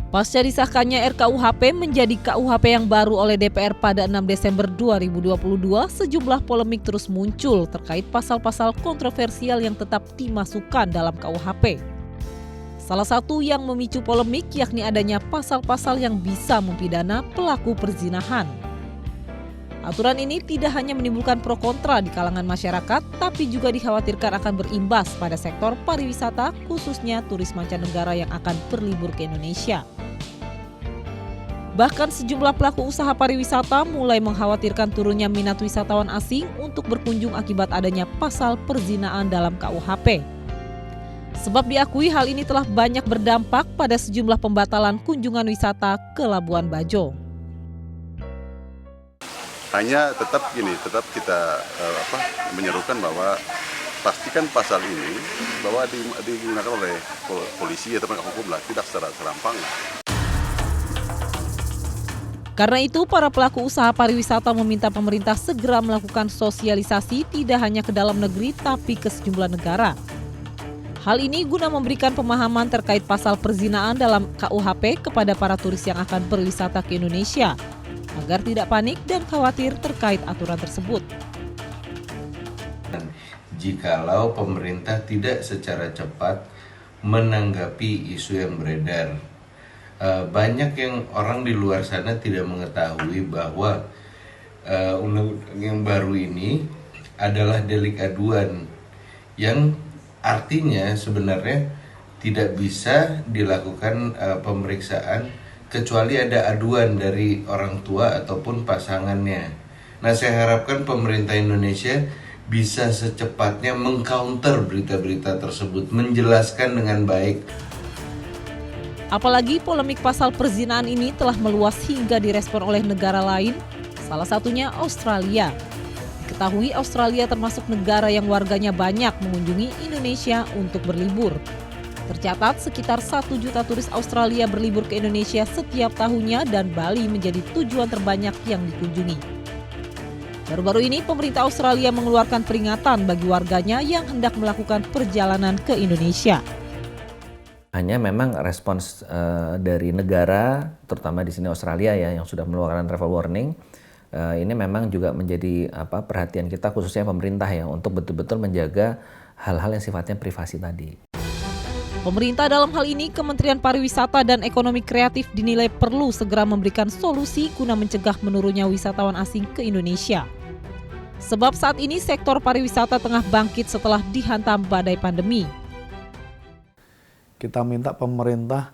Pasca disahkannya RKUHP menjadi KUHP yang baru oleh DPR pada 6 Desember 2022, sejumlah polemik terus muncul terkait pasal-pasal kontroversial yang tetap dimasukkan dalam KUHP. Salah satu yang memicu polemik yakni adanya pasal-pasal yang bisa mempidana pelaku perzinahan. Aturan ini tidak hanya menimbulkan pro kontra di kalangan masyarakat, tapi juga dikhawatirkan akan berimbas pada sektor pariwisata, khususnya turis mancanegara yang akan berlibur ke Indonesia. Bahkan sejumlah pelaku usaha pariwisata mulai mengkhawatirkan turunnya minat wisatawan asing untuk berkunjung akibat adanya pasal perzinaan dalam KUHP. Sebab diakui hal ini telah banyak berdampak pada sejumlah pembatalan kunjungan wisata ke Labuan Bajo. Hanya tetap kita menyerukan bahwa pastikan pasal ini bahwa digunakan oleh polisi atau penegak hukum lah, tidak secara serampangan. Karena itu, para pelaku usaha pariwisata meminta pemerintah segera melakukan sosialisasi tidak hanya ke dalam negeri tapi ke sejumlah negara. Hal ini guna memberikan pemahaman terkait pasal perzinaan dalam KUHP kepada para turis yang akan berwisata ke Indonesia, agar tidak panik dan khawatir terkait aturan tersebut. Jikalau pemerintah tidak secara cepat menanggapi isu yang beredar, banyak yang orang di luar sana tidak mengetahui bahwa undang-undang yang baru ini adalah delik aduan yang artinya sebenarnya tidak bisa dilakukan pemeriksaan kecuali ada aduan dari orang tua ataupun pasangannya. Nah, saya harapkan pemerintah Indonesia bisa secepatnya mengcounter berita-berita tersebut, menjelaskan dengan baik. Apalagi polemik pasal perzinaan ini telah meluas hingga direspon oleh negara lain, salah satunya Australia. Diketahui Australia termasuk negara yang warganya banyak mengunjungi Indonesia untuk berlibur. Tercatat sekitar 1 juta turis Australia berlibur ke Indonesia setiap tahunnya dan Bali menjadi tujuan terbanyak yang dikunjungi. Baru-baru ini pemerintah Australia mengeluarkan peringatan bagi warganya yang hendak melakukan perjalanan ke Indonesia. Hanya memang respons dari negara, terutama di sini Australia ya, yang sudah mengeluarkan travel warning, ini memang juga menjadi perhatian kita, khususnya pemerintah ya, untuk betul-betul menjaga hal-hal yang sifatnya privasi tadi. Pemerintah dalam hal ini, Kementerian Pariwisata dan Ekonomi Kreatif dinilai perlu segera memberikan solusi guna mencegah menurunnya wisatawan asing ke Indonesia. Sebab saat ini sektor pariwisata tengah bangkit setelah dihantam badai pandemi. Kita minta pemerintah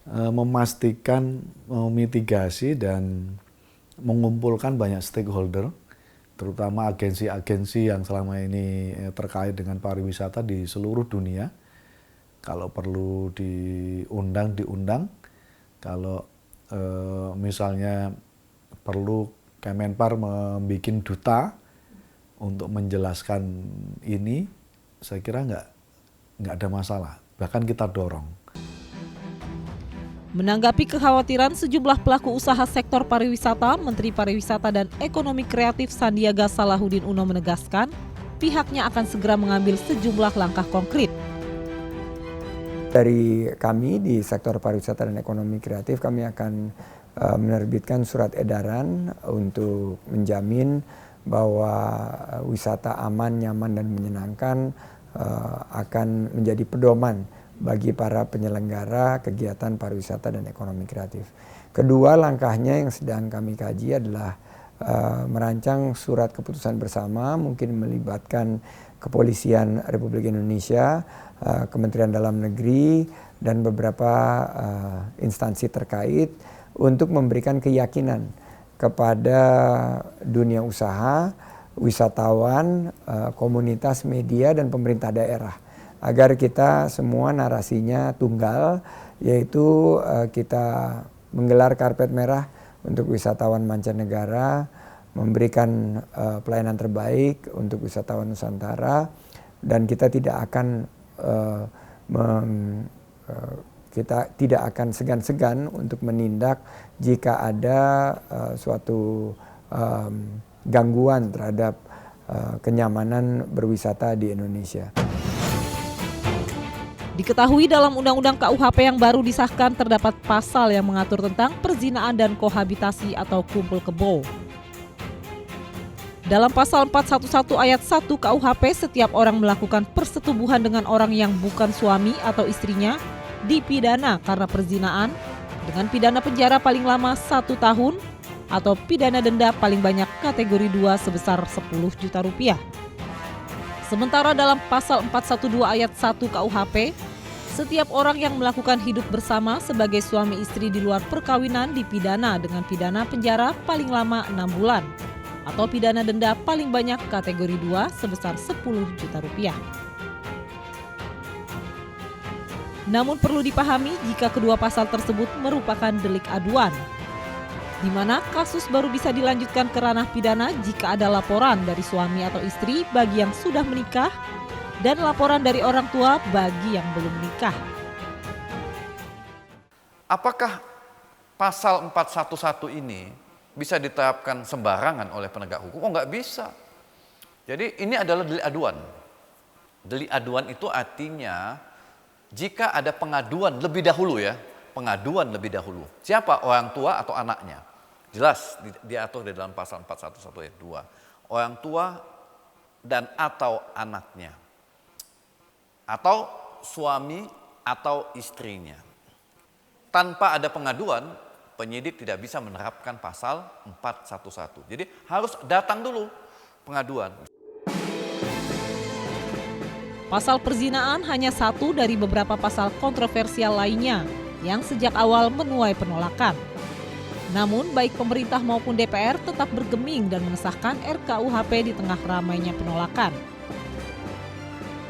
memastikan mitigasi dan mengumpulkan banyak stakeholder, terutama agensi-agensi yang selama ini terkait dengan pariwisata di seluruh dunia. Kalau perlu diundang. Kalau misalnya perlu Kemenpar membuat duta untuk menjelaskan ini, saya kira nggak ada masalah. Bahkan kita dorong. Menanggapi kekhawatiran sejumlah pelaku usaha sektor pariwisata, Menteri Pariwisata dan Ekonomi Kreatif Sandiaga Salahuddin Uno menegaskan, pihaknya akan segera mengambil sejumlah langkah konkret. Dari kami di sektor pariwisata dan ekonomi kreatif, kami akan menerbitkan surat edaran untuk menjamin bahwa wisata aman, nyaman, dan menyenangkan akan menjadi pedoman bagi para penyelenggara kegiatan pariwisata dan ekonomi kreatif. Kedua, langkahnya yang sedang kami kaji adalah merancang surat keputusan bersama, mungkin melibatkan Kepolisian Republik Indonesia, Kementerian Dalam Negeri, dan beberapa instansi terkait untuk memberikan keyakinan kepada dunia usaha, wisatawan, komunitas media, dan pemerintah daerah, agar kita semua narasinya tunggal, yaitu kita menggelar karpet merah untuk wisatawan mancanegara, memberikan pelayanan terbaik untuk wisatawan Nusantara, dan kita tidak akan segan-segan untuk menindak jika ada suatu gangguan terhadap kenyamanan berwisata di Indonesia. Diketahui dalam Undang-Undang KUHP yang baru disahkan terdapat pasal yang mengatur tentang perzinaan dan kohabitasi atau kumpul kebo. Dalam pasal 411 ayat 1 KUHP, setiap orang melakukan persetubuhan dengan orang yang bukan suami atau istrinya dipidana karena perzinaan dengan pidana penjara paling lama 1 tahun atau pidana denda paling banyak kategori 2 sebesar 10 juta rupiah. Sementara dalam pasal 412 ayat 1 KUHP, setiap orang yang melakukan hidup bersama sebagai suami istri di luar perkawinan dipidana dengan pidana penjara paling lama 6 bulan atau pidana denda paling banyak kategori 2 sebesar 10 juta rupiah. Namun perlu dipahami jika kedua pasal tersebut merupakan delik aduan, di mana kasus baru bisa dilanjutkan ke ranah pidana jika ada laporan dari suami atau istri bagi yang sudah menikah dan laporan dari orang tua bagi yang belum menikah. Apakah pasal 411 ini bisa diterapkan sembarangan oleh penegak hukum? Oh, nggak bisa. Jadi ini adalah delik aduan. Delik aduan itu artinya jika ada pengaduan lebih dahulu ya, pengaduan lebih dahulu. Siapa? Orang tua atau anaknya. Jelas diatur di dalam pasal 411 ayat 2. Orang tua dan atau anaknya. Atau suami atau istrinya. Tanpa ada pengaduan, penyidik tidak bisa menerapkan pasal 411. Jadi harus datang dulu pengaduan. Pasal perzinaan hanya satu dari beberapa pasal kontroversial lainnya yang sejak awal menuai penolakan. Namun baik pemerintah maupun DPR tetap bergeming dan mengesahkan RKUHP di tengah ramainya penolakan.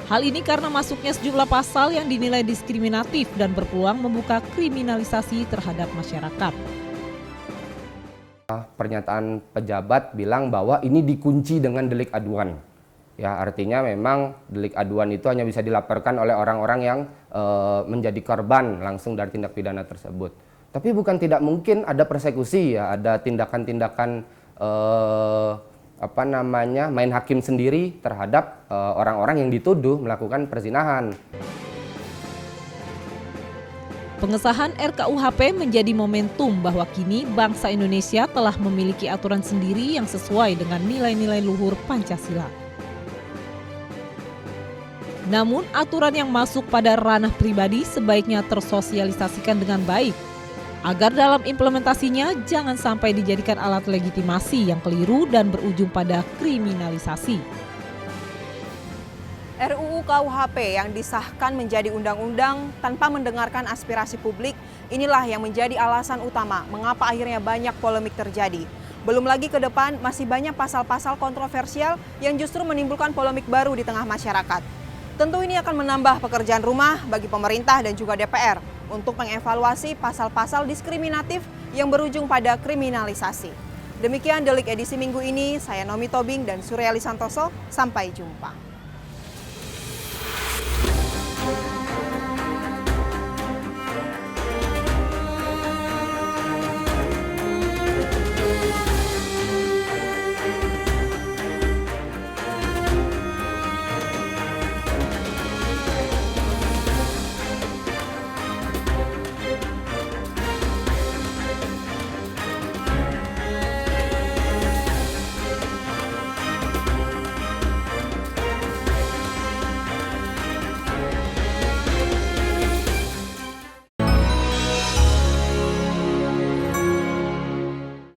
Hal ini karena masuknya sejumlah pasal yang dinilai diskriminatif dan berpeluang membuka kriminalisasi terhadap masyarakat. Pernyataan pejabat bilang bahwa ini dikunci dengan delik aduan. Ya, artinya memang delik aduan itu hanya bisa dilaporkan oleh orang-orang yang menjadi korban langsung dari tindak pidana tersebut. Tapi bukan tidak mungkin ada persekusi ya, ada tindakan-tindakan main hakim sendiri terhadap orang-orang yang dituduh melakukan perzinahan. Pengesahan RKUHP menjadi momentum bahwa kini bangsa Indonesia telah memiliki aturan sendiri yang sesuai dengan nilai-nilai luhur Pancasila. Namun aturan yang masuk pada ranah pribadi sebaiknya tersosialisasikan dengan baik, agar dalam implementasinya jangan sampai dijadikan alat legitimasi yang keliru dan berujung pada kriminalisasi. RUU KUHP yang disahkan menjadi undang-undang tanpa mendengarkan aspirasi publik, inilah yang menjadi alasan utama mengapa akhirnya banyak polemik terjadi. Belum lagi ke depan masih banyak pasal-pasal kontroversial yang justru menimbulkan polemik baru di tengah masyarakat. Tentu ini akan menambah pekerjaan rumah bagi pemerintah dan juga DPR untuk mengevaluasi pasal-pasal diskriminatif yang berujung pada kriminalisasi. Demikian Delik edisi minggu ini, saya Nomi Tobing dan Suryali Santoso, sampai jumpa.